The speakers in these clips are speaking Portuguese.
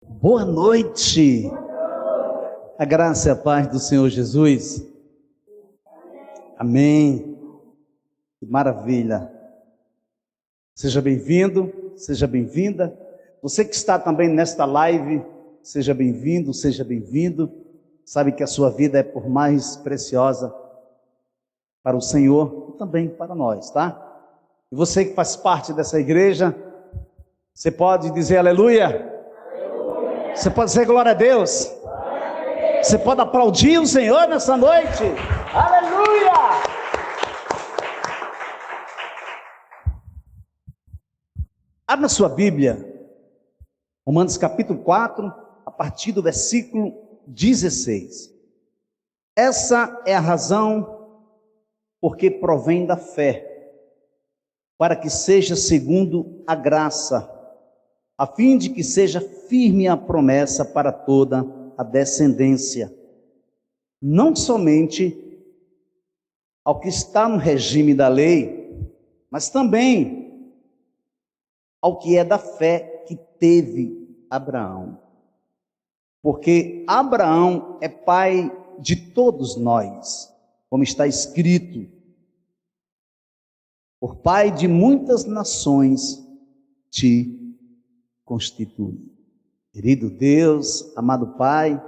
Boa noite, a graça e a paz do Senhor Jesus. Amém. Que maravilha. Seja bem-vindo, seja bem-vinda. Você que está também nesta live, seja bem-vindo, seja bem-vindo. Sabe que a sua vida é por mais preciosa para o Senhor e também para nós, tá? E você que faz parte dessa igreja, você pode dizer aleluia? Você pode dizer glória a Deus? Você pode aplaudir o Senhor nessa noite? Aleluia! Abra sua Bíblia, Romanos capítulo 4, a partir do versículo 16. Essa é a razão porque provém da fé, para que seja segundo a graça, a fim de que seja firme a promessa para toda a descendência, não somente ao que está no regime da lei, mas também ao que é da fé que teve Abraão. Porque Abraão é pai de todos nós, como está escrito: por pai de muitas nações te constitui. Querido Deus, amado Pai,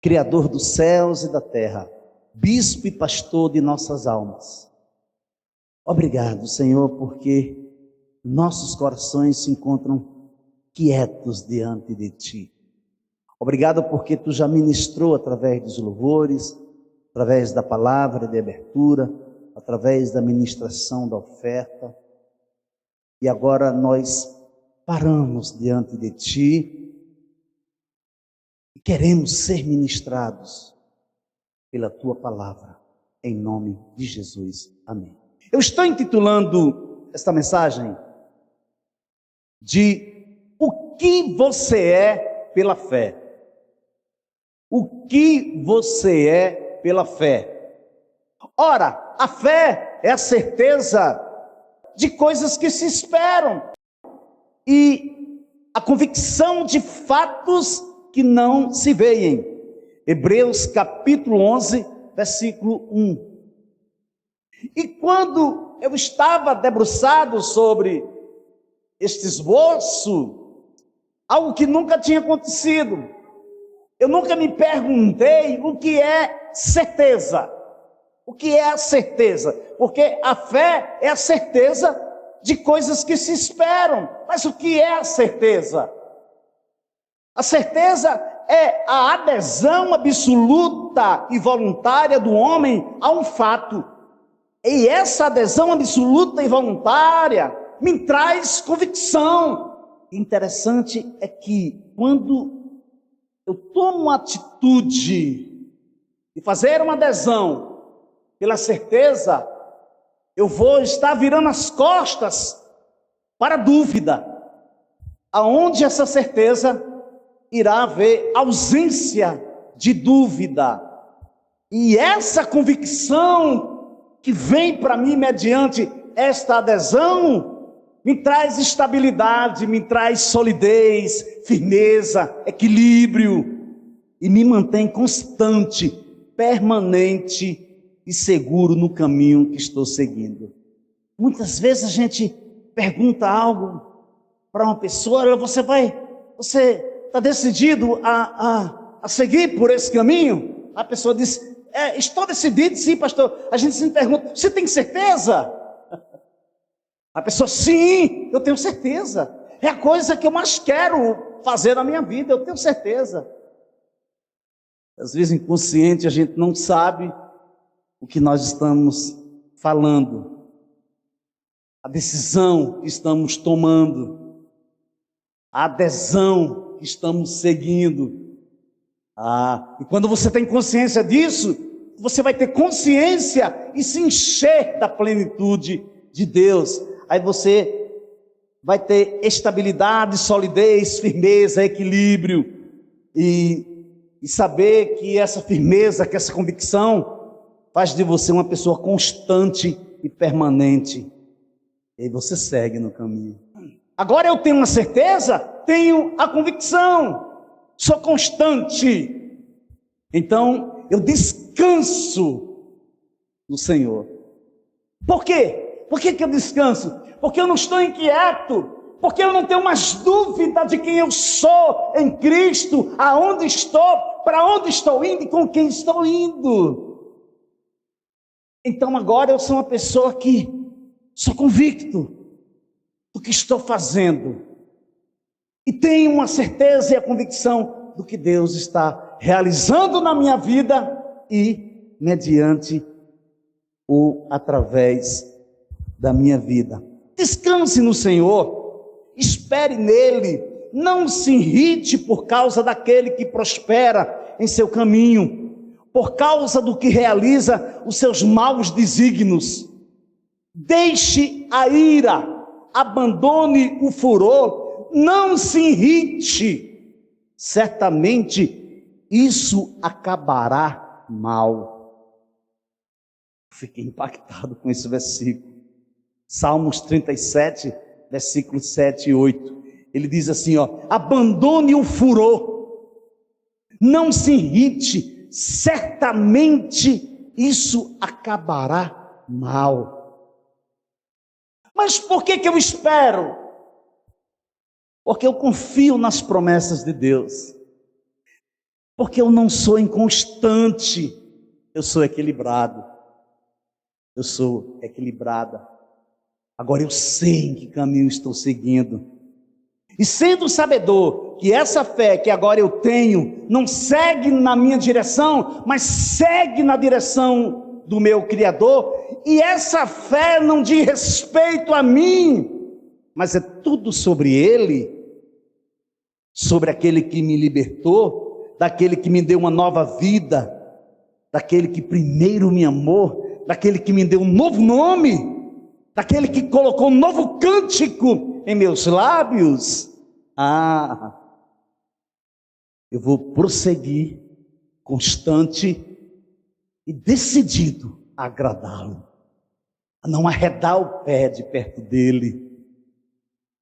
Criador dos céus e da terra, bispo e pastor de nossas almas, obrigado, Senhor, porque nossos corações se encontram quietos diante de Ti. Obrigado porque Tu já ministrou através dos louvores, através da palavra de abertura, através da ministração da oferta. E agora nós paramos diante de Ti e queremos ser ministrados pela Tua palavra, em nome de Jesus. Amém. Eu estou intitulando esta mensagem de o que você é pela fé. O que você é pela fé. Ora, a fé é a certeza de coisas que se esperam e a convicção de fatos que não se veem. Hebreus capítulo 11, versículo 1. E quando eu estava debruçado sobre este esboço, algo que nunca tinha acontecido, eu nunca me perguntei o que é certeza. O que é a certeza? Porque a fé é a certeza de coisas que se esperam. Mas o que é a certeza? A certeza é a adesão absoluta e voluntária do homem a um fato. E essa adesão absoluta e voluntária me traz convicção. Interessante é que quando eu tomo a atitude de fazer uma adesão pela certeza, eu vou estar virando as costas para a dúvida, aonde essa certeza irá haver ausência de dúvida. E essa convicção que vem para mim mediante esta adesão, me traz estabilidade, me traz solidez, firmeza, equilíbrio, e me mantém constante, permanente e seguro no caminho que estou seguindo. Muitas vezes a gente pergunta algo para uma pessoa: você está decidido a seguir por esse caminho? A pessoa diz: estou decidido, sim, pastor. A gente se pergunta: você tem certeza? A pessoa: sim, eu tenho certeza. É a coisa que eu mais quero fazer na minha vida, eu tenho certeza. Às vezes inconsciente a gente não sabe o que nós estamos falando, a decisão que estamos tomando, a adesão que estamos seguindo. E quando você tem consciência disso, você vai ter consciência e se encher da plenitude de Deus. Aí você vai ter estabilidade, solidez, firmeza, equilíbrio, e saber que essa firmeza, que essa convicção faz de você uma pessoa constante e permanente. E aí você segue no caminho. Agora eu tenho uma certeza tenho a convicção, sou constante. Então, eu descanso no Senhor. Por quê? Por que eu descanso? Porque eu não estou inquieto, porque eu não tenho mais dúvida de quem eu sou em Cristo, aonde estou, para onde estou indo e com quem estou indo. Então agora eu sou uma pessoa que sou convicto do que estou fazendo e tenho uma certeza e a convicção do que Deus está realizando na minha vida e mediante ou através da minha vida. Descanse no Senhor. Espere nele, não se irrite por causa daquele que prospera em seu caminho, por causa do que realiza os seus maus desígnios. Deixe a ira, abandone o furor, não se irrite, certamente isso acabará mal. Fiquei impactado com esse versículo. Salmos 37, versículos 7 e 8, ele diz assim, abandone o furor, não se irrite, certamente isso acabará mal. Mas por que eu espero? Porque eu confio nas promessas de Deus, porque eu não sou inconstante, eu sou equilibrado, eu sou equilibrada. Agora eu sei em que caminho estou seguindo. E sendo sabedor que essa fé que agora eu tenho, não segue na minha direção, mas segue na direção do meu Criador, e essa fé não diz respeito a mim, mas é tudo sobre Ele, sobre aquele que me libertou, daquele que me deu uma nova vida, daquele que primeiro me amou, daquele que me deu um novo nome, daquele que colocou um novo cântico em meus lábios. Eu vou prosseguir constante e decidido a agradá-lo, a não arredar o pé de perto dele.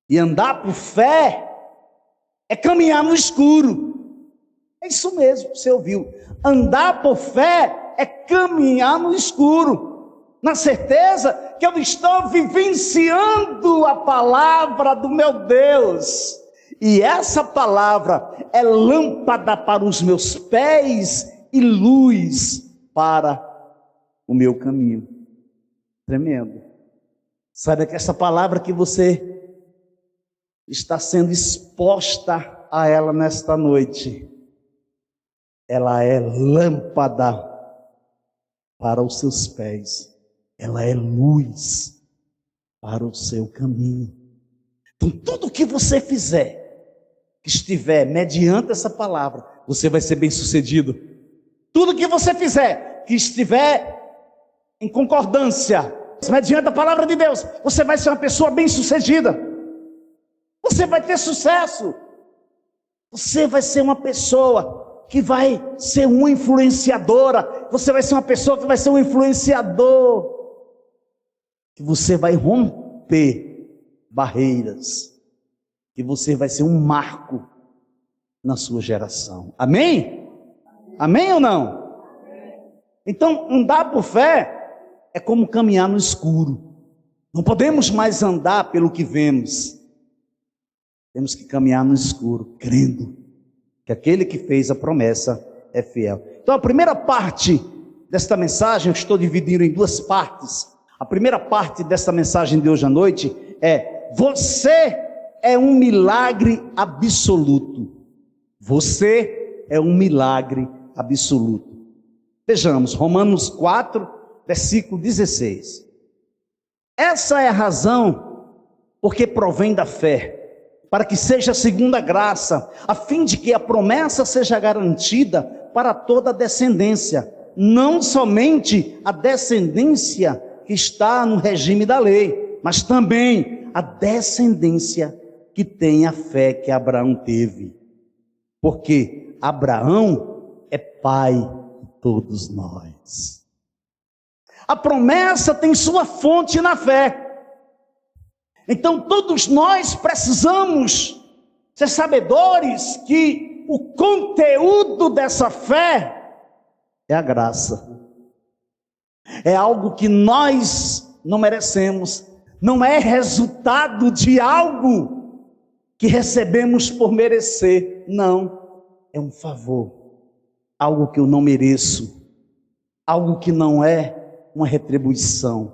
E andar por fé é caminhar no escuro. É isso mesmo, você ouviu. Andar por fé é caminhar no escuro, na certeza que eu estou vivenciando a palavra do meu Deus, e essa palavra é lâmpada para os meus pés e luz para o meu caminho. Tremendo. Saiba que essa palavra que você está sendo exposta a ela nesta noite, ela é lâmpada para os seus pés, ela é luz para o seu caminho. Então tudo que você fizer, que estiver mediante essa palavra, você vai ser bem sucedido. Tudo que você fizer, que estiver em concordância, mediante a palavra de Deus, você vai ser uma pessoa bem sucedida. Você vai ter sucesso. Você vai ser uma pessoa que vai ser uma influenciadora. Você vai ser uma pessoa que vai ser um influenciador. Que você vai romper barreiras. Que você vai ser um marco na sua geração. Amém? Amém ou não? Então, andar por fé é como caminhar no escuro. Não podemos mais andar pelo que vemos. Temos que caminhar no escuro, crendo que aquele que fez a promessa é fiel. Então, a primeira parte desta mensagem, eu estou dividindo em duas partes. A primeira parte desta mensagem de hoje à noite é: você é um milagre absoluto. Você é um milagre absoluto. Vejamos, Romanos 4, versículo 16. Essa é a razão porque provém da fé, para que seja segundo a graça, a fim de que a promessa seja garantida para toda a descendência, não somente a descendência que está no regime da lei, mas também a descendência que tem a fé que Abraão teve. Porque Abraão é pai de todos nós. A promessa tem sua fonte na fé. Então todos nós precisamos ser sabedores que o conteúdo dessa fé é a graça. É algo que nós não merecemos, não é resultado de algo que recebemos por merecer, não, é um favor, algo que eu não mereço, algo que não é uma retribuição.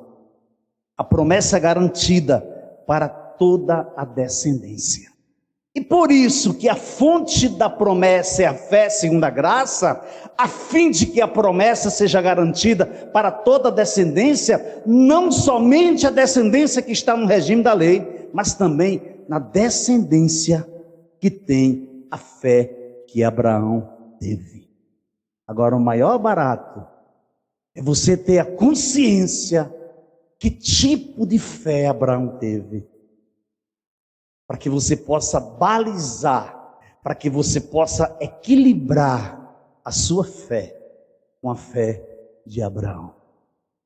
A promessa é garantida para toda a descendência. E por isso que a fonte da promessa é a fé segundo a graça, a fim de que a promessa seja garantida para toda a descendência, não somente a descendência que está no regime da lei, mas também na descendência que tem a fé que Abraão teve. Agora, o maior barato é você ter a consciência que tipo de fé Abraão teve, para que você possa balizar, para que você possa equilibrar a sua fé com a fé de Abraão.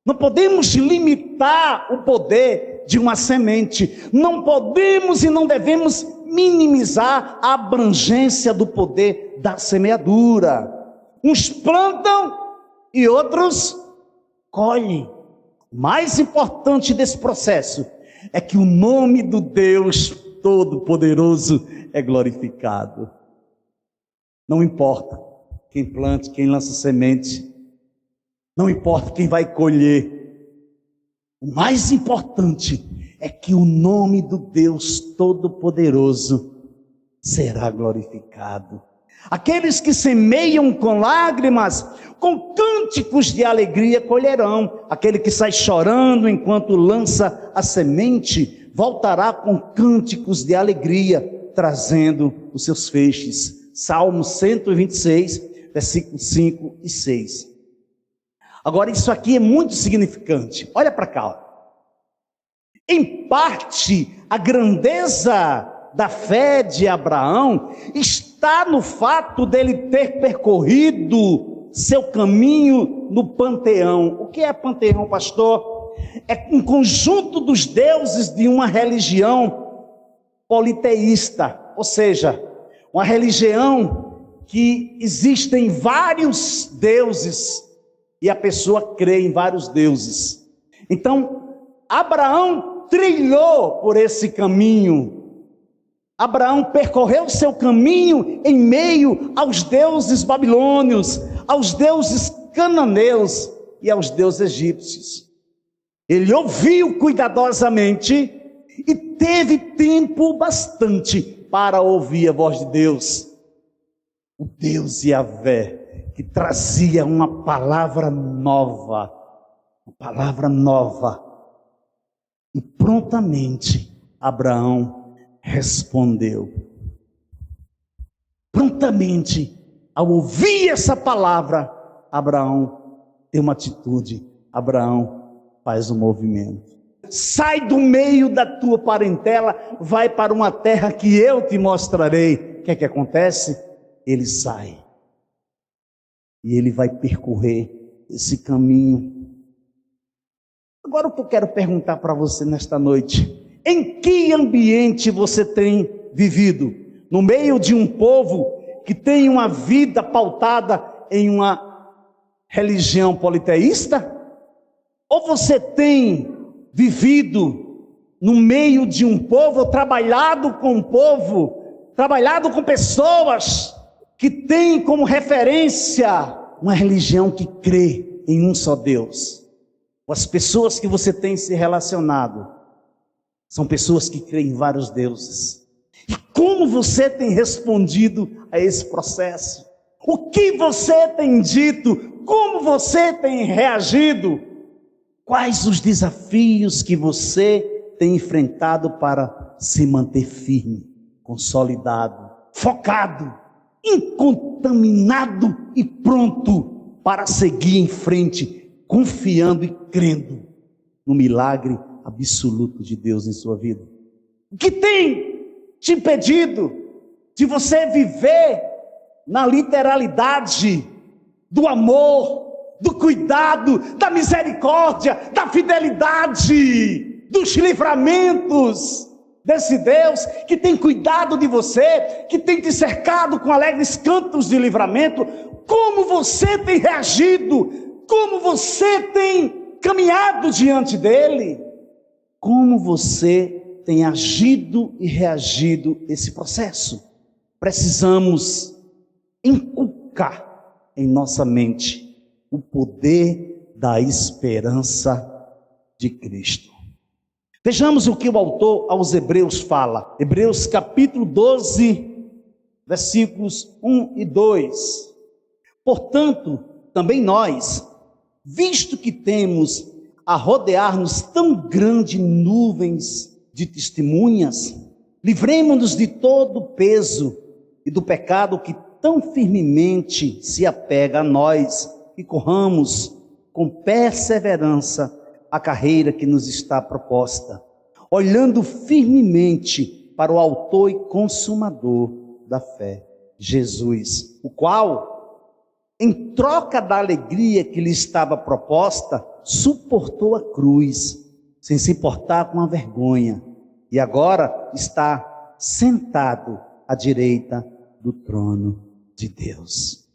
Não podemos limitar o poder de uma semente, não podemos e não devemos minimizar a abrangência do poder da semeadura. Uns plantam e outros colhem. O mais importante desse processo é que o nome do Deus Todo-Poderoso é glorificado. Não importa quem plante, quem lança semente, não importa quem vai colher. O mais importante é que o nome do Deus Todo-Poderoso será glorificado. Aqueles que semeiam com lágrimas, com cânticos de alegria colherão. Aquele que sai chorando enquanto lança a semente, voltará com cânticos de alegria, trazendo os seus feixes. Salmo 126, versículos 5 e 6. Agora, isso aqui é muito significante. Olha para cá. Em parte, a grandeza da fé de Abraão está no fato dele ter percorrido seu caminho no panteão. O que é panteão, pastor? É um conjunto dos deuses de uma religião politeísta, ou seja, uma religião que existem vários deuses e a pessoa crê em vários deuses. Então, Abraão trilhou por esse caminho. Abraão percorreu seu caminho em meio aos deuses babilônios, aos deuses cananeus e aos deuses egípcios. Ele ouviu cuidadosamente e teve tempo bastante para ouvir a voz de Deus. O Deus Yahvé, que trazia uma palavra nova. E prontamente Abraão respondeu. Prontamente, ao ouvir essa palavra, Abraão tem uma atitude. Abraão faz um movimento. Sai do meio da tua parentela, vai para uma terra que eu te mostrarei. O que é que acontece? Ele sai. E ele vai percorrer esse caminho. Agora o que eu quero perguntar para você nesta noite: em que ambiente você tem vivido? No meio de um povo que tem uma vida pautada em uma religião politeísta? Ou você tem vivido no meio de um povo, trabalhado com um povo, trabalhado com pessoas que têm como referência uma religião que crê em um só Deus? As pessoas que você tem se relacionado são pessoas que creem em vários deuses. E como você tem respondido a esse processo? O que você tem dito? Como você tem reagido? Quais os desafios que você tem enfrentado para se manter firme, consolidado, focado, incontaminado e pronto para seguir em frente, confiando e crendo no milagre absoluto de Deus em sua vida? O que tem te impedido de você viver na literalidade do amor, do cuidado, da misericórdia, da fidelidade, dos livramentos desse Deus que tem cuidado de você, que tem te cercado com alegres cantos de livramento, como você tem reagido, como você tem caminhado diante dele, como você tem agido e reagido esse processo. Precisamos inculcar em nossa mente o poder da esperança de Cristo. Vejamos o que o autor aos Hebreus fala. Hebreus capítulo 12, versículos 1 e 2. Portanto, também nós, visto que temos a rodear-nos tão grandes nuvens de testemunhas, livremo-nos de todo o peso e do pecado que tão firmemente se apega a nós, e corramos com perseverança a carreira que nos está proposta, olhando firmemente para o autor e consumador da fé, Jesus, o qual, em troca da alegria que lhe estava proposta, suportou a cruz, sem se importar com a vergonha, e agora está sentado à direita do trono de Deus.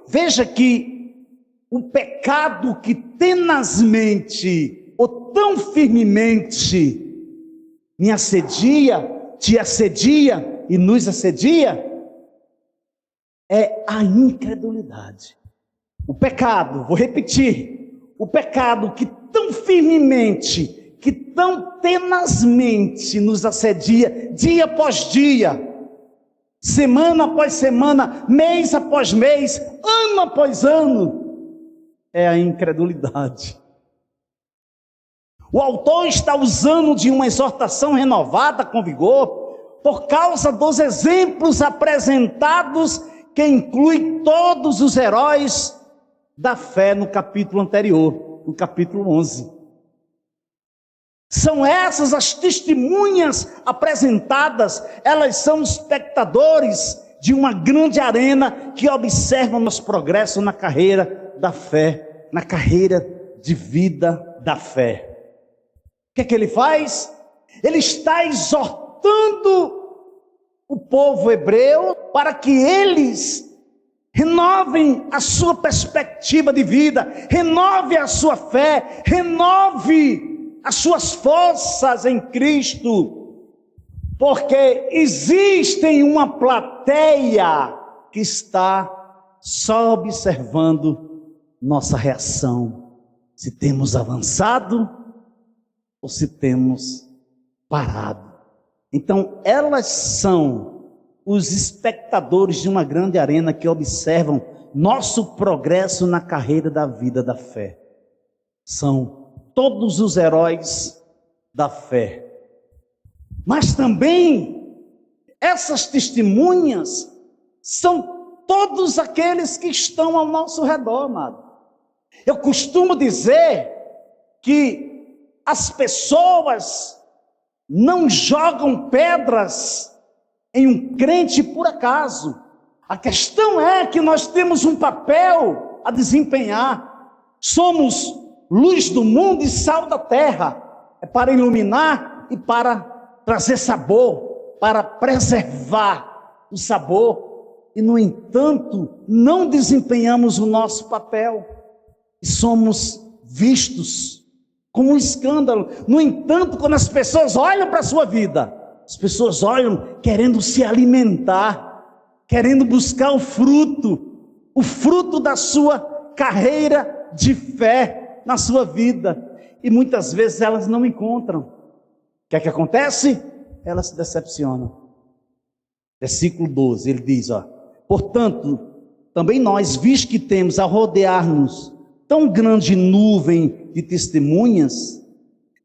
Veja que o pecado que tenazmente ou tão firmemente me assedia, te assedia e nos assedia, é a incredulidade. O pecado, vou repetir, o pecado que tão firmemente, que tão tenazmente nos assedia dia após dia, semana após semana, mês após mês, ano após ano, é a incredulidade. O autor está usando de uma exortação renovada com vigor, por causa dos exemplos apresentados, que inclui todos os heróis da fé no capítulo anterior, no capítulo 11. São essas as testemunhas apresentadas, elas são espectadores de uma grande arena que observam nosso progresso na carreira da fé, na carreira de vida da fé. O que ele faz? Ele está exortando o povo hebreu para que eles renovem a sua perspectiva de vida, renove a sua fé, renove as suas forças em Cristo, porque existe uma plateia que está só observando nossa reação, se temos avançado ou se temos parado. Então, elas são os espectadores de uma grande arena que observam nosso progresso na carreira da vida da fé. São todos os heróis da fé. Mas também, essas testemunhas são todos aqueles que estão ao nosso redor, amado. Eu costumo dizer que as pessoas não jogam pedras em um crente por acaso. A questão é que nós temos um papel a desempenhar. Somos luz do mundo e sal da terra. É para iluminar e para trazer sabor, para preservar o sabor. E, no entanto, não desempenhamos o nosso papel. E somos vistos como um escândalo. No entanto, quando as pessoas olham para a sua vida, as pessoas olham querendo se alimentar, querendo buscar o fruto da sua carreira de fé na sua vida. E muitas vezes elas não encontram. O que é que acontece? Elas se decepcionam. Versículo 12, ele diz, portanto, também nós, visto que temos a rodear-nos tão grande nuvem de testemunhas,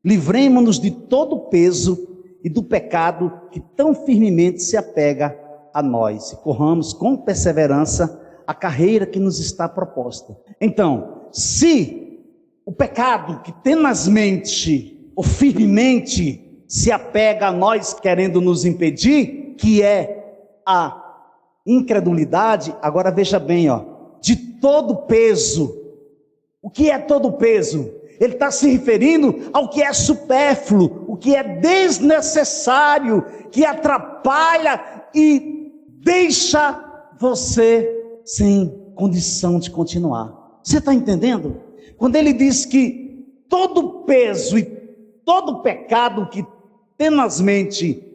livremo-nos de todo o peso e do pecado que tão firmemente se apega a nós, e corramos com perseverança a carreira que nos está proposta. Então, se o pecado que tenazmente ou firmemente se apega a nós, querendo nos impedir, que é a incredulidade, agora veja bem, de todo peso. O que é todo peso? Ele está se referindo ao que é supérfluo, o que é desnecessário, que atrapalha e deixa você sem condição de continuar. Você está entendendo? Quando ele diz que todo peso e todo pecado que tenazmente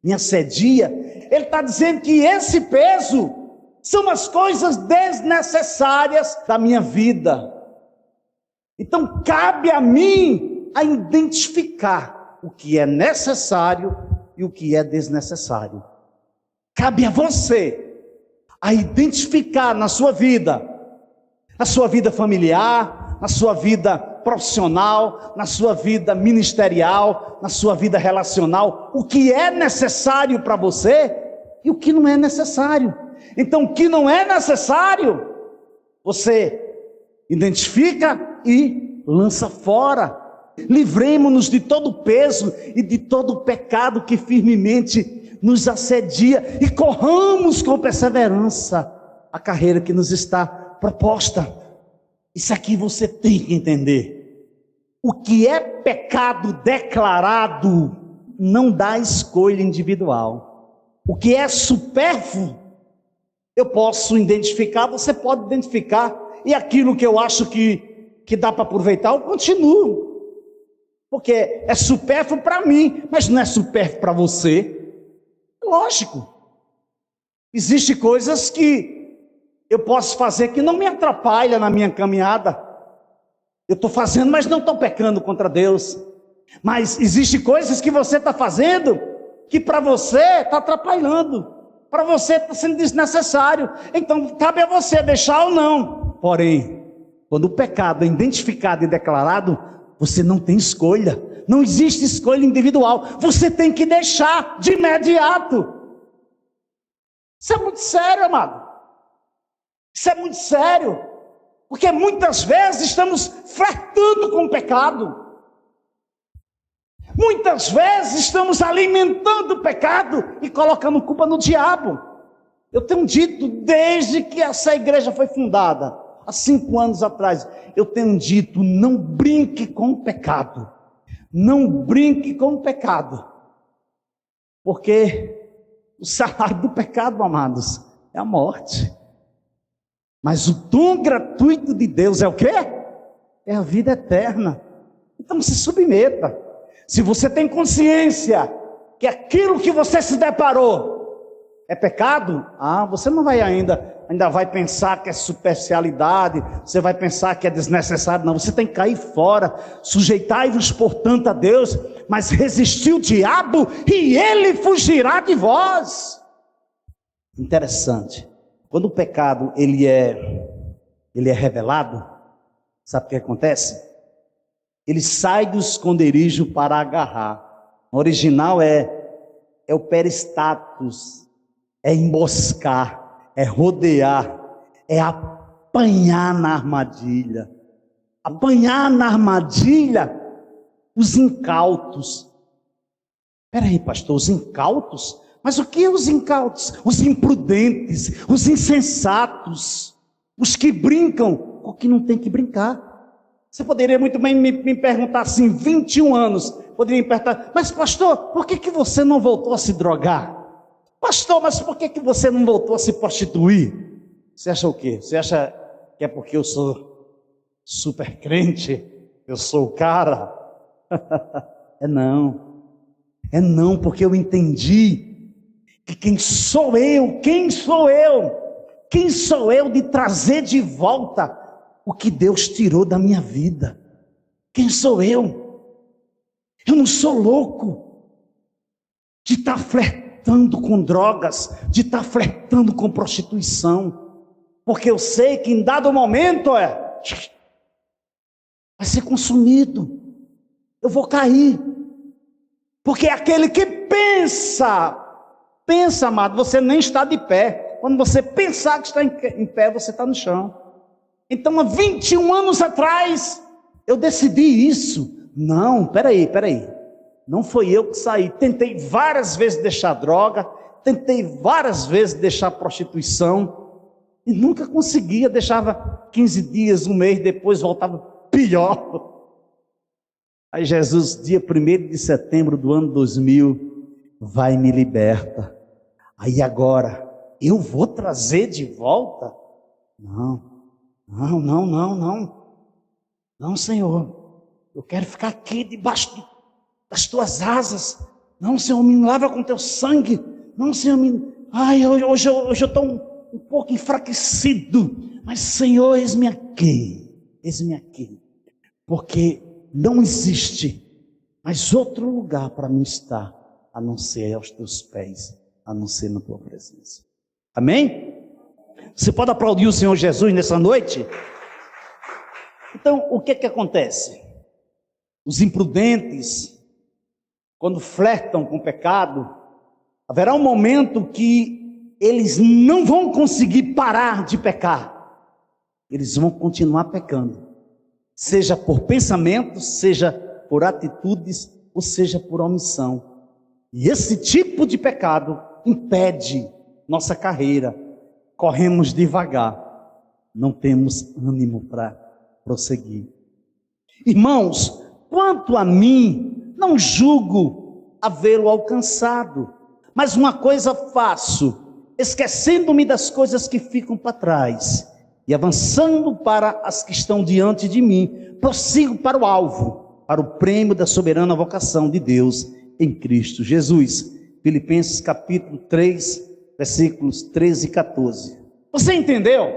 me assedia, ele está dizendo que esse peso são as coisas desnecessárias da minha vida. Então cabe a mim a identificar o que é necessário e o que é desnecessário. Cabe a você a identificar na sua vida familiar, na sua vida profissional, na sua vida ministerial, na sua vida relacional, o que é necessário para você e o que não é necessário. Então, o que não é necessário, você identifica e lança fora. Livremos-nos de todo o peso e de todo o pecado que firmemente nos assedia e corramos com perseverança a carreira que nos está proposta. Isso aqui você tem que entender. O que é pecado declarado não dá escolha individual. O que é supérfluo, eu posso identificar, você pode identificar, e aquilo que eu acho que dá para aproveitar, eu continuo. Porque é supérfluo para mim, mas não é supérfluo para você. Lógico. Existem coisas que eu posso fazer que não me atrapalha na minha caminhada. Eu estou fazendo, mas não estou pecando contra Deus. Mas existem coisas que você está fazendo que para você está atrapalhando. Para você está sendo desnecessário. Então cabe a você deixar ou não. Porém, quando o pecado é identificado e declarado, você não tem escolha. Não existe escolha individual. Você tem que deixar de imediato. Isso é muito sério, amado. Isso é muito sério, porque muitas vezes estamos flertando com o pecado. Muitas vezes estamos alimentando o pecado e colocando culpa no diabo. Eu tenho dito desde que essa igreja foi fundada, há 5 anos atrás, eu tenho dito, não brinque com o pecado. Não brinque com o pecado. Porque o salário do pecado, amados, é a morte. Mas o dom gratuito de Deus é o quê? É a vida eterna. Então se submeta. Se você tem consciência que aquilo que você se deparou é pecado, você não vai ainda vai pensar que é superficialidade, você vai pensar que é desnecessário. Não, você tem que cair fora. Sujeitai-vos, portanto, a Deus, mas resistir o diabo e ele fugirá de vós. Interessante. Quando o pecado ele é revelado, sabe o que acontece? Ele sai do esconderijo para agarrar. O original é o peristatus, é emboscar, é rodear, é apanhar na armadilha. Apanhar na armadilha os incautos. Espera aí, pastor, os incautos? Mas o que é os incautos? Os imprudentes, os insensatos, os que brincam com o que não tem que brincar. Você poderia muito bem me perguntar assim, 21 anos, poderia me perguntar, mas pastor, por que você não voltou a se drogar? Pastor, mas por que você não voltou a se prostituir? Você acha o quê? Você acha que é porque eu sou super crente? Eu sou o cara? É não, porque eu entendi que quem sou eu de trazer de volta o que Deus tirou da minha vida? Quem sou eu? Eu não sou louco de estar flertando com drogas, de estar flertando com prostituição, porque eu sei que em dado momento vai ser consumido, eu vou cair, porque é aquele que pensa, amado, você nem está de pé. Quando você pensar que está em pé, você está no chão. Então há 21 anos atrás eu decidi isso. Não, peraí, não foi eu que saí. Tentei várias vezes deixar droga, tentei várias vezes deixar prostituição e nunca conseguia. Deixava 15 dias, um mês, depois voltava pior. Aí Jesus, dia 1º de setembro do ano 2000, vai e me liberta. Aí agora, eu vou trazer de volta? Não, não, não, não, não. Não, Senhor, eu quero ficar aqui debaixo das tuas asas. Não, Senhor, me lava com teu sangue. Não, Senhor, ai, hoje eu estou um pouco enfraquecido. Mas, Senhor, eis-me aqui. Porque não existe mais outro lugar para mim estar, a não ser aos teus pés, a não ser na tua presença. Amém? Você pode aplaudir o Senhor Jesus nessa noite? Então, o que acontece? Os imprudentes, quando flertam com o pecado, haverá um momento que eles não vão conseguir parar de pecar. Eles vão continuar pecando. Seja por pensamentos, seja por atitudes, ou seja por omissão. E esse tipo de pecado impede nossa carreira. Corremos devagar, não temos ânimo para prosseguir. Irmãos, quanto a mim, não julgo havê-lo alcançado, mas uma coisa faço, esquecendo-me das coisas que ficam para trás e avançando para as que estão diante de mim, prossigo para o alvo, para o prêmio da soberana vocação de Deus em Cristo Jesus. Filipenses capítulo 3, versículos 13 e 14. Você entendeu?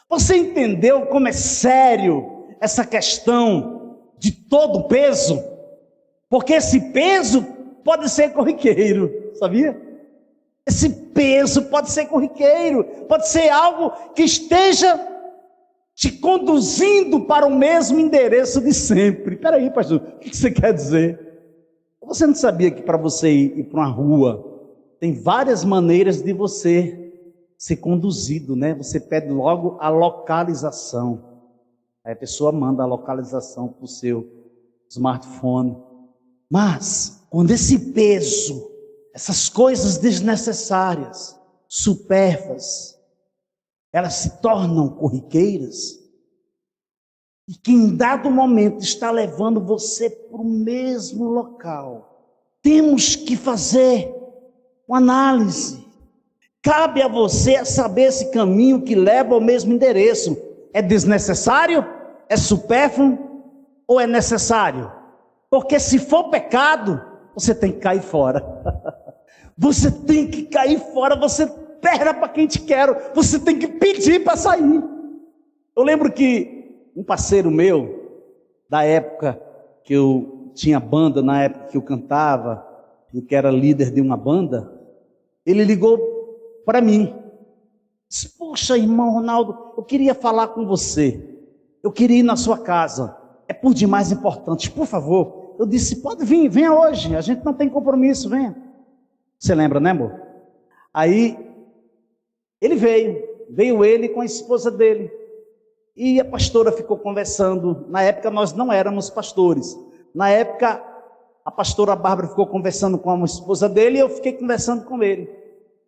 Você entendeu como é sério essa questão de todo o peso? Porque esse peso pode ser corriqueiro, sabia? Esse peso pode ser corriqueiro, pode ser algo que esteja te conduzindo para o mesmo endereço de sempre. Espera aí, pastor, o que você quer dizer? Você não sabia que para você ir para uma rua, tem várias maneiras de você ser conduzido, né? Você pede logo a localização. Aí a pessoa manda a localização para o seu smartphone. Mas, quando esse peso, essas coisas desnecessárias, supérfluas, elas se tornam corriqueiras, e que em dado momento está levando você para o mesmo local, temos que fazer uma análise. Cabe a você saber esse caminho que leva ao mesmo endereço. É desnecessário? É supérfluo? Ou é necessário? Porque se for pecado, você tem que cair fora. Você tem que cair fora, você perna para quem te quer, você tem que pedir para sair. Eu lembro que um parceiro meu, da época que eu tinha banda, na época que eu cantava, e que era líder de uma banda, ele ligou para mim. Disse: poxa, irmão Ronaldo, eu queria falar com você. Eu queria ir na sua casa. É por demais importante, por favor. Eu disse: pode vir, venha hoje. A gente não tem compromisso, venha. Você lembra, né, amor? Aí, ele veio ele com a esposa dele. E a pastora ficou conversando. Na época nós não éramos pastores. Na época a pastora Bárbara ficou conversando com a esposa dele e eu fiquei conversando com ele.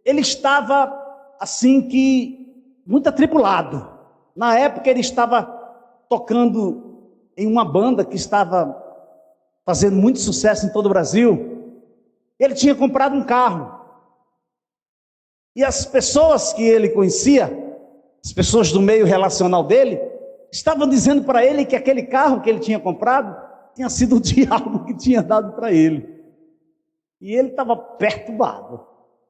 Ele estava assim que muito atribulado. Na época ele estava tocando em uma banda que estava fazendo muito sucesso em todo o Brasil. Ele tinha comprado um carro. E as pessoas que ele conhecia, as pessoas do meio relacional dele, estavam dizendo para ele que aquele carro que ele tinha comprado tinha sido o diabo que tinha dado para ele. E ele estava perturbado.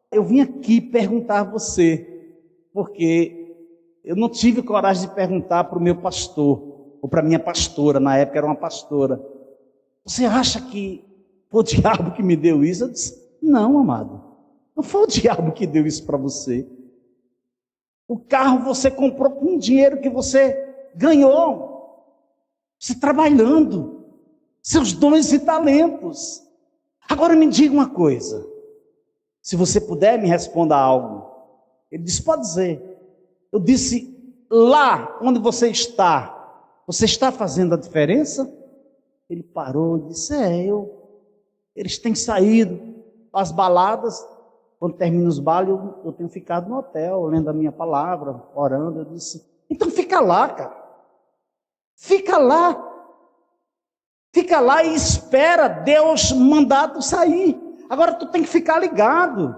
Eu vim aqui perguntar a você, porque eu não tive coragem de perguntar para o meu pastor, ou para a minha pastora, na época era uma pastora: você acha que foi o diabo que me deu isso? Eu disse: não, amado, não foi o diabo que deu isso para você. O carro você comprou com o dinheiro que você ganhou, você trabalhando, seus dons e talentos. Agora me diga uma coisa, se você puder me responder algo. Ele disse: pode dizer. Eu disse: lá onde você está fazendo a diferença? Ele parou e disse: eles têm saído às baladas. Quando termina os bailes, eu tenho ficado no hotel, lendo a minha palavra, orando. Eu disse: então fica lá, cara. Fica lá. Fica lá e espera Deus mandar tu sair. Agora tu tem que ficar ligado,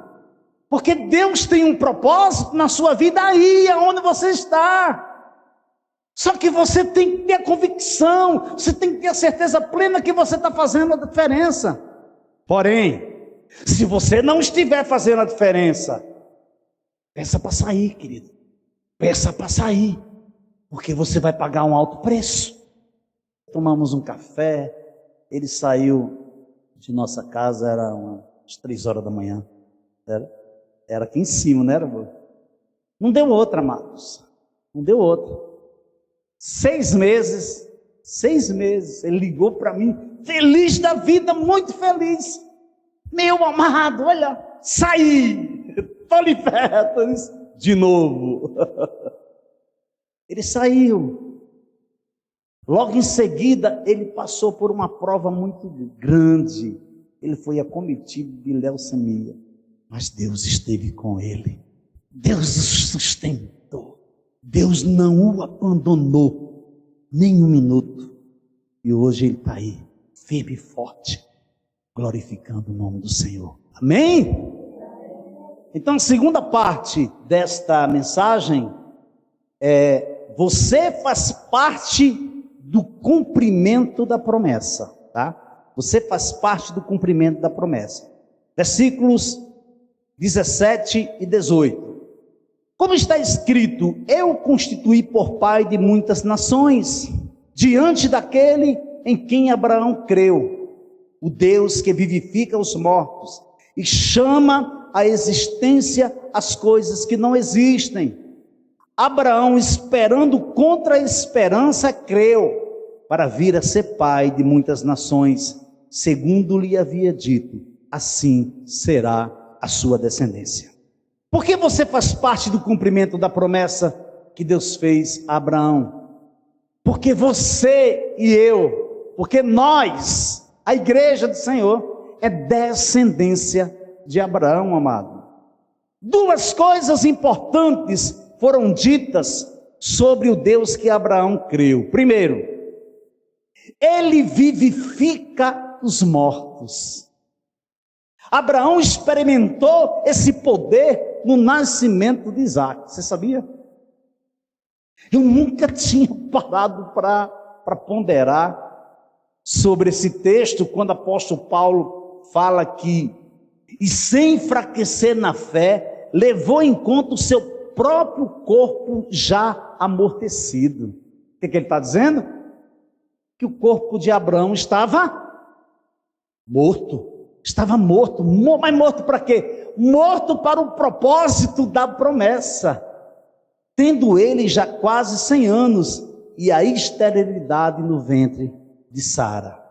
porque Deus tem um propósito na sua vida aí, aonde você está. Só que você tem que ter a convicção, você tem que ter a certeza plena que você está fazendo a diferença. Porém, se você não estiver fazendo a diferença, peça para sair, querido. Peça para sair, porque você vai pagar um alto preço. Tomamos um café, ele saiu de nossa casa, era umas 3 horas da manhã. Era aqui em cima, não era? Não deu outra, amados. Não deu outra. 6 meses, ele ligou para mim, feliz da vida, muito feliz. Meu amado, olha, saí, estou liberto. De novo. Ele saiu. Logo em seguida, ele passou por uma prova muito grande. Ele foi acometido de leucemia. Mas Deus esteve com ele. Deus o sustentou. Deus não o abandonou nem um minuto. E hoje ele está aí, firme e forte, glorificando o nome do Senhor. Amém? Então, a segunda parte desta mensagem é: você faz parte do cumprimento da promessa, tá? Você faz parte do cumprimento da promessa. Versículos 17 e 18. Como está escrito: eu o constituí por pai de muitas nações, diante daquele em quem Abraão creu, o Deus que vivifica os mortos e chama à existência as coisas que não existem. Abraão, esperando contra a esperança, creu, para vir a ser pai de muitas nações, segundo lhe havia dito, assim será a sua descendência. Por que você faz parte do cumprimento da promessa que Deus fez a Abraão? Porque você e eu, porque nós, a igreja do Senhor, é descendência de Abraão, amado. 2 coisas importantes foram ditas sobre o Deus que Abraão creu. Primeiro, ele vivifica os mortos. Abraão experimentou esse poder no nascimento de Isaac. Você sabia? Eu nunca tinha parado para ponderar sobre esse texto, quando o apóstolo Paulo fala que, e sem enfraquecer na fé, levou em conta o seu próprio corpo já amortecido. O que ele está dizendo? Que o corpo de Abraão estava morto. Estava morto. Mas morto para quê? Morto para o propósito da promessa. Tendo ele já quase 100 anos e a esterilidade no ventre de Sara.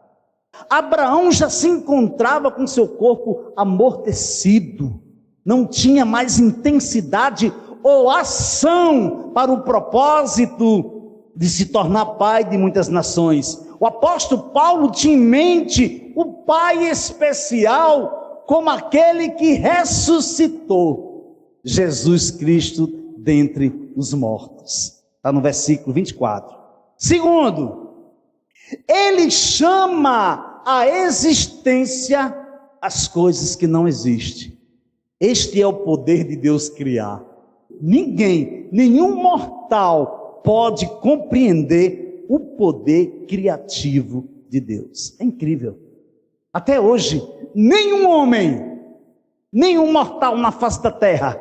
Abraão já se encontrava com seu corpo amortecido. Não tinha mais intensidade ou ação para o propósito de se tornar pai de muitas nações. O apóstolo Paulo tinha em mente o pai especial como aquele que ressuscitou Jesus Cristo dentre os mortos. Está no versículo 24. Segundo, ele chama à existência as coisas que não existem. Este é o poder de Deus criar. Ninguém, nenhum mortal pode compreender o poder criativo de Deus. É incrível. Até hoje, nenhum homem, nenhum mortal na face da terra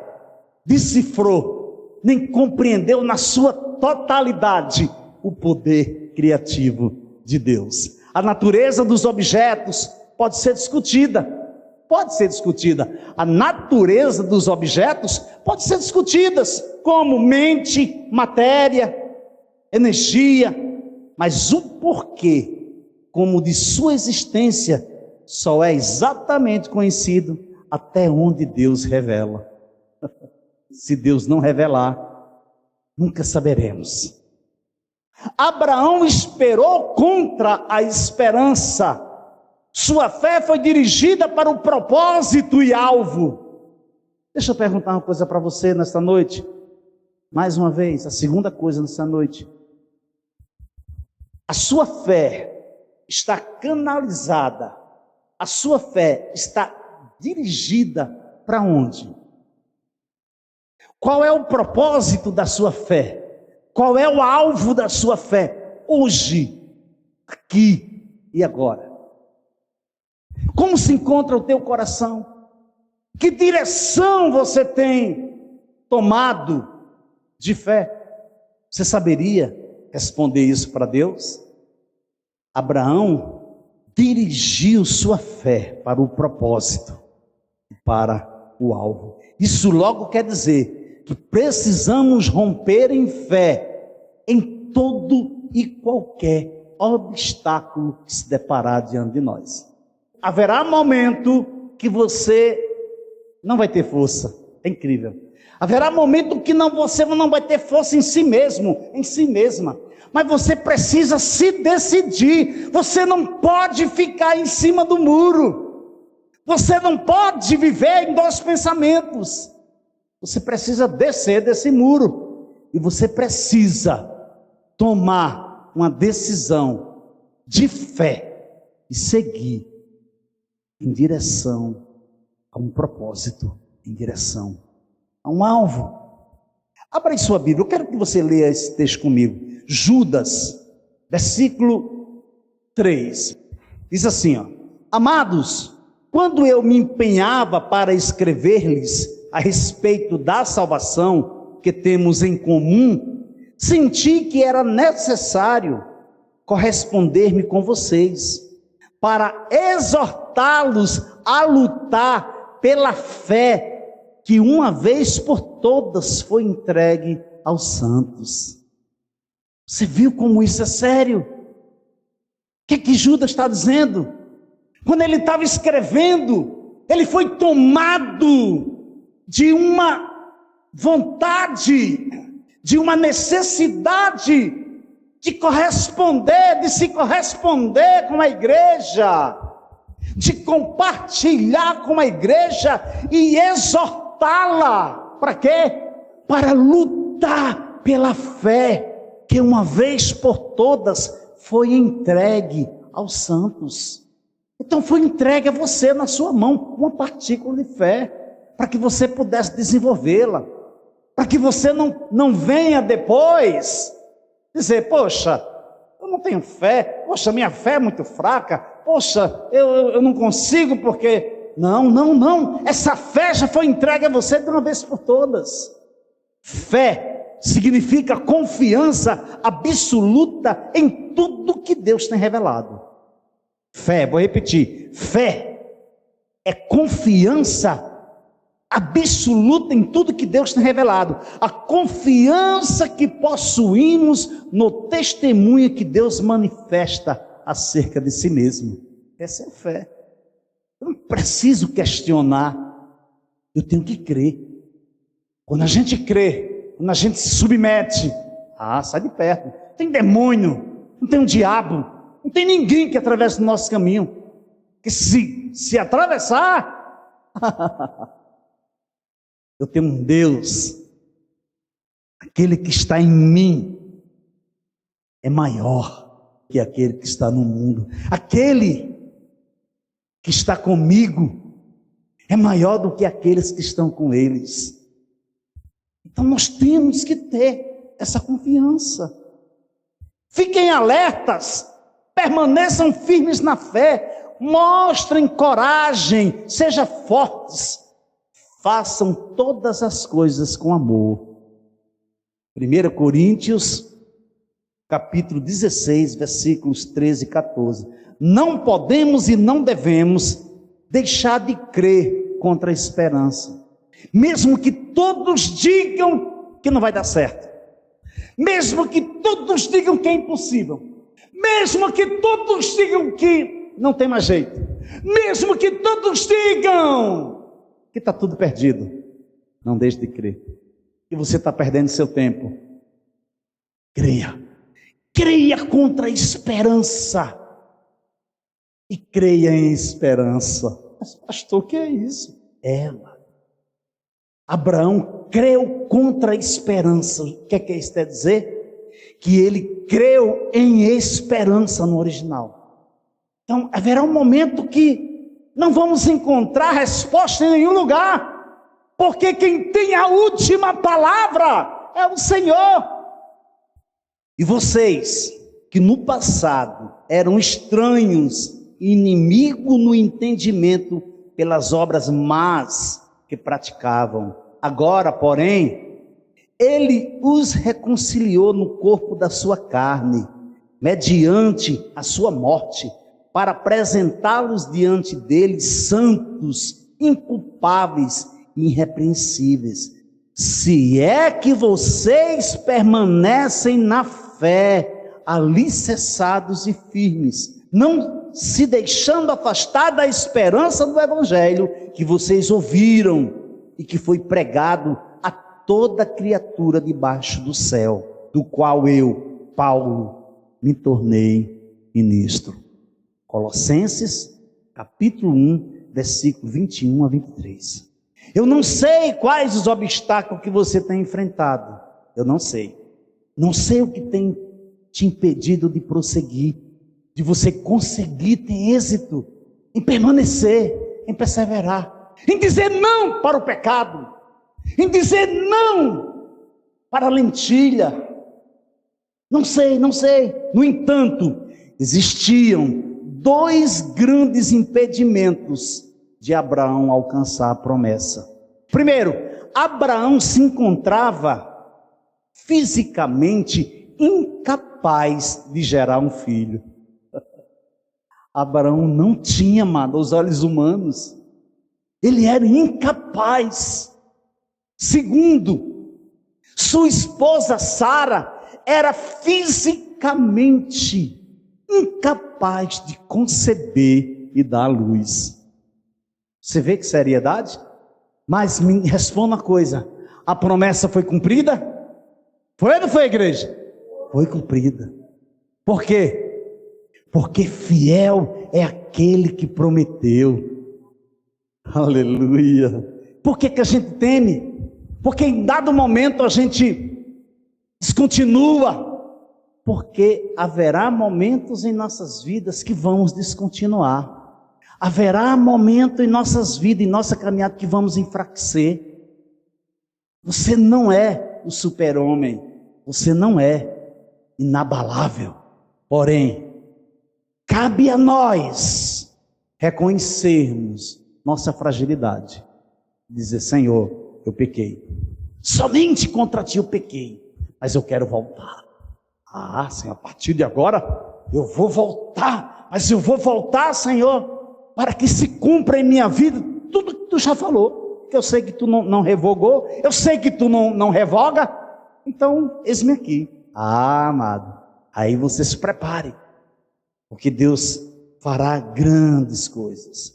decifrou, nem compreendeu na sua totalidade o poder criativo de Deus. A natureza dos objetos pode ser discutida. A natureza dos objetos pode ser discutida, como mente, matéria, energia, mas o porquê, como de sua existência, só é exatamente conhecido até onde Deus revela. Se Deus não revelar, nunca saberemos. Abraão esperou contra a esperança. Sua fé foi dirigida para o propósito e alvo. Deixa eu perguntar uma coisa para você nesta noite. Mais uma vez, a segunda coisa nesta noite. A sua fé está canalizada, a sua fé está dirigida para onde? Qual é o propósito da sua fé? Qual é o alvo da sua fé? Hoje, aqui e agora. Como se encontra o teu coração? Que direção você tem tomado de fé? Você saberia responder isso para Deus? Abraão dirigiu sua fé para o propósito, para o alvo. Isso logo quer dizer que precisamos romper em fé em todo e qualquer obstáculo que se deparar diante de nós. Haverá momento que você não vai ter força. É incrível. Haverá momento que você não vai ter força em si mesmo, em si mesma. Mas você precisa se decidir. Você não pode ficar em cima do muro. Você não pode viver em dois pensamentos. Você precisa descer desse muro. E você precisa tomar uma decisão de fé e seguir em direção a um propósito, em direção a um alvo. Abra aí sua Bíblia, eu quero que você leia esse texto comigo. Judas, versículo 3, diz assim, ó: Amados, quando eu me empenhava para escrever-lhes a respeito da salvação que temos em comum, senti que era necessário corresponder-me com vocês, para exortá-los a lutar pela fé que uma vez por todas foi entregue aos santos. Você viu como isso é sério? O que Judas está dizendo? Quando ele estava escrevendo, ele foi tomado de uma vontade, de uma necessidade de corresponder, de se corresponder com a igreja, de compartilhar com a igreja e exortá-la. Para quê? Para lutar pela fé que uma vez por todas foi entregue aos santos. Então foi entregue a você na sua mão uma partícula de fé, para que você pudesse desenvolvê-la, para que você não venha depois dizer: poxa, eu não tenho fé, poxa, minha fé é muito fraca, poxa, eu não consigo porque... Não, essa fé já foi entregue a você de uma vez por todas. Fé significa confiança absoluta em tudo que Deus tem revelado. Fé, vou repetir, fé é confiança absoluta em tudo que Deus tem revelado. A confiança que possuímos no testemunho que Deus manifesta acerca de si mesmo. Essa é a fé. Eu não preciso questionar, eu tenho que crer. Quando a gente crê, quando a gente se submete, sai de perto. Não tem demônio, não tem um diabo, não tem ninguém que atravesse o nosso caminho. Que se atravessar, eu tenho um Deus, aquele que está em mim é maior que aquele que está no mundo. Aquele que está comigo é maior do que aqueles que estão com eles. Então nós temos que ter essa confiança. Fiquem alertas, permaneçam firmes na fé, mostrem coragem, sejam fortes, façam todas as coisas com amor. 1 Coríntios, capítulo 16, versículos 13 e 14. Não podemos e não devemos deixar de crer contra a esperança, mesmo que todos digam que não vai dar certo, mesmo que todos digam que é impossível, mesmo que todos digam que não tem mais jeito, mesmo que todos digam que está tudo perdido. Não deixe de crer, que você está perdendo seu tempo. Creia contra a esperança, e creia em esperança. Mas pastor, o que é isso? Abraão creu contra a esperança. O que isso quer dizer? Que ele creu em esperança no original. Então, haverá um momento que não vamos encontrar resposta em nenhum lugar, porque quem tem a última palavra é o Senhor. E vocês, que no passado eram estranhos, inimigos no entendimento pelas obras más que praticavam, agora, porém, Ele os reconciliou no corpo da sua carne, mediante a sua morte, para apresentá-los diante dele santos, inculpáveis e irrepreensíveis. Se é que vocês permanecem na fé, alicerçados e firmes, não se deixando afastar da esperança do evangelho que vocês ouviram e que foi pregado a toda criatura debaixo do céu, do qual eu, Paulo, me tornei ministro. Colossenses, capítulo 1, versículo 21 a 23. Eu não sei quais os obstáculos que você tem enfrentado. Eu não sei. Não sei o que tem te impedido de prosseguir, de você conseguir ter êxito, em permanecer, em perseverar, em dizer não para o pecado, em dizer não para a lentilha. Não sei. No entanto, existiam dois grandes impedimentos de Abraão alcançar a promessa. Primeiro, Abraão se encontrava fisicamente incapaz de gerar um filho. Abraão não tinha, amado, aos olhos humanos. Ele era incapaz. Segundo, sua esposa Sara era fisicamente incapaz de conceber e dar à luz. Você vê que seriedade? Mas me responda uma coisa: a promessa foi cumprida? Foi ou não foi, igreja? Foi cumprida. Por quê? Porque fiel é aquele que prometeu. Aleluia. Por que a gente teme? Porque em dado momento a gente descontinua. Porque haverá momentos em nossas vidas que vamos descontinuar. Haverá momento em nossas vidas, em nossa caminhada, que vamos enfraquecer. Você não é o super-homem, você não é inabalável. Porém, cabe a nós reconhecermos nossa fragilidade. Dizer: Senhor, eu pequei. Somente contra ti eu pequei, mas eu quero voltar. Ah, Senhor, a partir de agora eu vou voltar, mas eu vou voltar, Senhor, para que se cumpra em minha vida tudo que tu já falou, que eu sei que tu não revogou, eu sei que tu não revoga, então eis-me aqui. Ah, amado, aí você se prepare, porque Deus fará grandes coisas.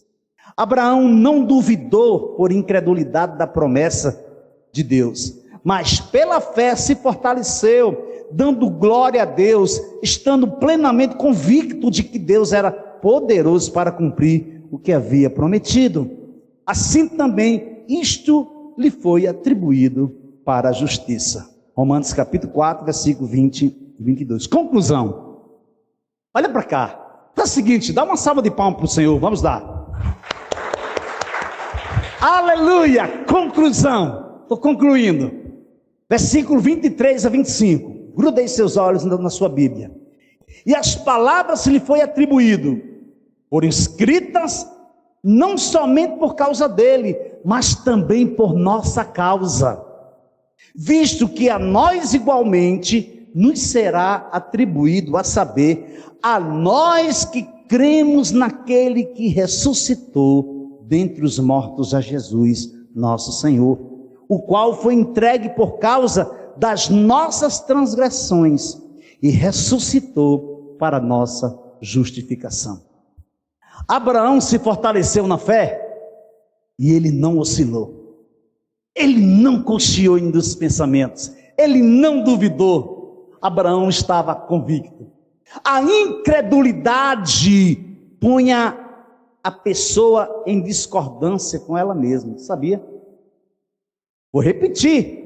Abraão não duvidou por incredulidade da promessa de Deus, mas pela fé se fortaleceu, dando glória a Deus, estando plenamente convicto de que Deus era poderoso para cumprir o que havia prometido. Assim também isto lhe foi atribuído para a justiça. Romanos capítulo 4, versículo 20 e 22. Conclusão. Olha para cá. É o seguinte, dá uma salva de palmas para o Senhor, vamos dar. Aleluia! Conclusão. Estou concluindo. Versículo 23 a 25. Grudei seus olhos na sua Bíblia. E as palavras lhe foi atribuído, foram escritas não somente por causa dele, mas também por nossa causa, visto que a nós igualmente nos será atribuído, a saber, a nós que cremos naquele que ressuscitou dentre os mortos a Jesus, nosso Senhor, o qual foi entregue por causa das nossas transgressões e ressuscitou para nossa justificação. Abraão se fortaleceu na fé e ele não oscilou. Ele não cocheou em dos pensamentos. Ele não duvidou. Abraão estava convicto. A incredulidade punha a pessoa em discordância com ela mesma, sabia? Vou repetir.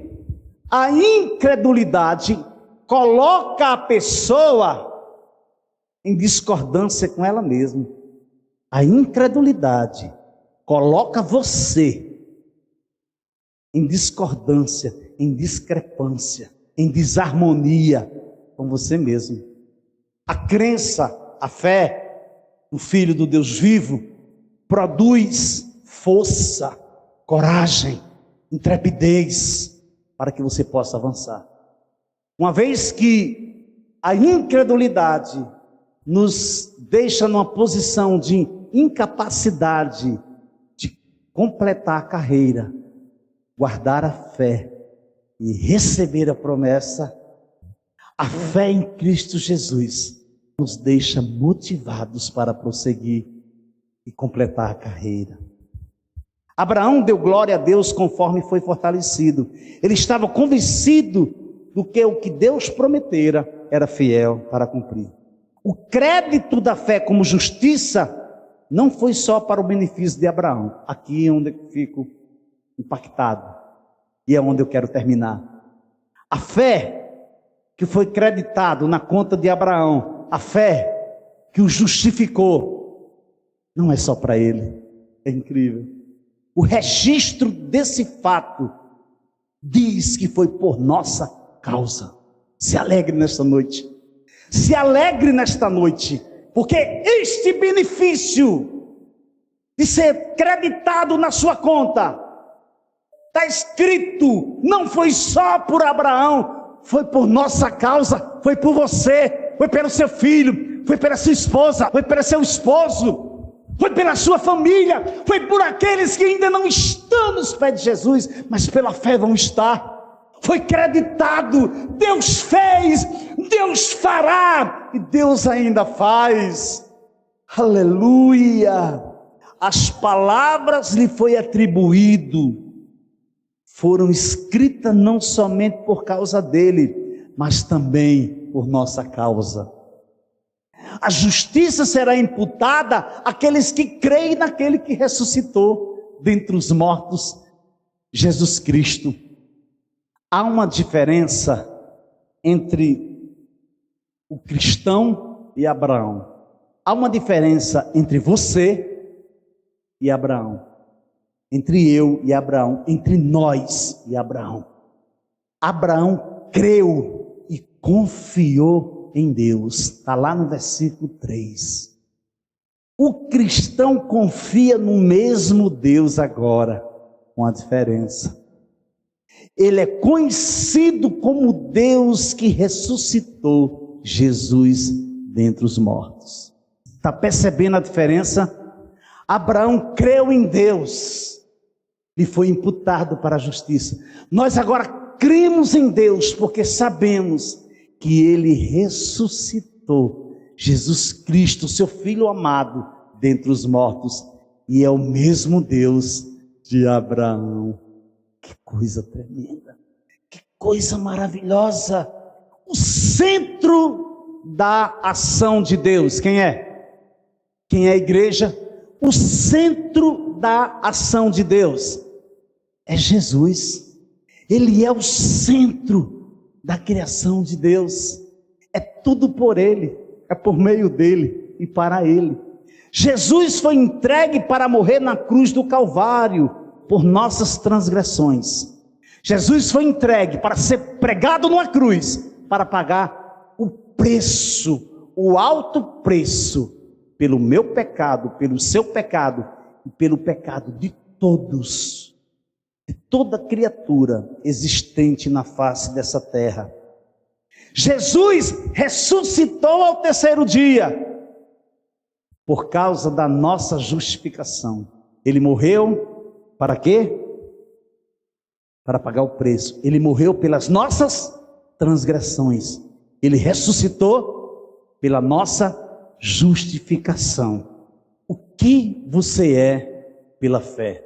A incredulidade coloca a pessoa em discordância com ela mesma. A incredulidade coloca você em discordância, em discrepância, em desarmonia com você mesmo. A crença, a fé no Filho do Deus vivo produz força, coragem, intrepidez para que você possa avançar. Uma vez que a incredulidade nos deixa numa posição de incapacidade de completar a carreira, guardar a fé e receber a promessa, a fé em Cristo Jesus nos deixa motivados para prosseguir e completar a carreira. Abraão deu glória a Deus conforme foi fortalecido. Ele estava convencido do que o que Deus prometera era fiel para cumprir. O crédito da fé como justiça não foi só para o benefício de Abraão. Aqui é onde eu fico impactado e é onde eu quero terminar. A fé que foi creditado na conta de Abraão, a fé que o justificou, não é só para ele. É incrível. O registro desse fato diz que foi por nossa causa. Se alegre nesta noite. Se alegre nesta noite, porque este benefício de ser creditado na sua conta, está escrito, não foi só por Abraão, foi por nossa causa, foi por você, foi pelo seu filho, foi pela sua esposa, foi pelo seu esposo, foi pela sua família, foi por aqueles que ainda não estão nos pés de Jesus, mas pela fé vão estar. Foi creditado, Deus fez, Deus fará e Deus ainda faz. Aleluia! As palavras lhe foi atribuído, foram escritas não somente por causa dele, mas também por nossa causa. A justiça será imputada àqueles que creem naquele que ressuscitou dentre os mortos, Jesus Cristo. Há uma diferença entre o cristão e Abraão. Há uma diferença entre você e Abraão. Entre eu e Abraão. Entre nós e Abraão. Abraão creu e confiou em Deus. Está lá no versículo 3. O cristão confia no mesmo Deus agora, com a diferença. Ele é conhecido como Deus que ressuscitou Jesus dentre os mortos. Está percebendo a diferença? Abraão creu em Deus e foi imputado para a justiça. Nós agora cremos em Deus porque sabemos que Ele ressuscitou Jesus Cristo, seu Filho amado, dentre os mortos. E é o mesmo Deus de Abraão. Que coisa tremenda, que coisa maravilhosa. O centro da ação de Deus, quem é? Quem é a igreja? O centro da ação de Deus é Jesus. Ele é o centro da criação de Deus. É tudo por Ele, é por meio dEle e para Ele. Jesus foi entregue para morrer na cruz do Calvário por nossas transgressões. Jesus foi entregue para ser pregado numa cruz, para pagar o preço, o alto preço, pelo meu pecado, pelo seu pecado, e pelo pecado de todos, de toda criatura existente na face dessa terra. Jesus ressuscitou ao terceiro dia, por causa da nossa justificação. Ele morreu para quê? Para pagar o preço. Ele morreu pelas nossas transgressões. Ele ressuscitou pela nossa justificação. O que você é pela fé?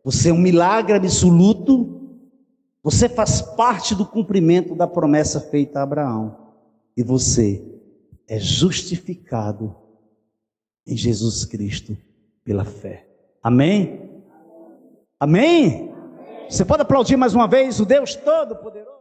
Você é um milagre absoluto? Você faz parte do cumprimento da promessa feita a Abraão. E você é justificado em Jesus Cristo pela fé. Amém? Amém? Você pode aplaudir mais uma vez o Deus Todo-Poderoso?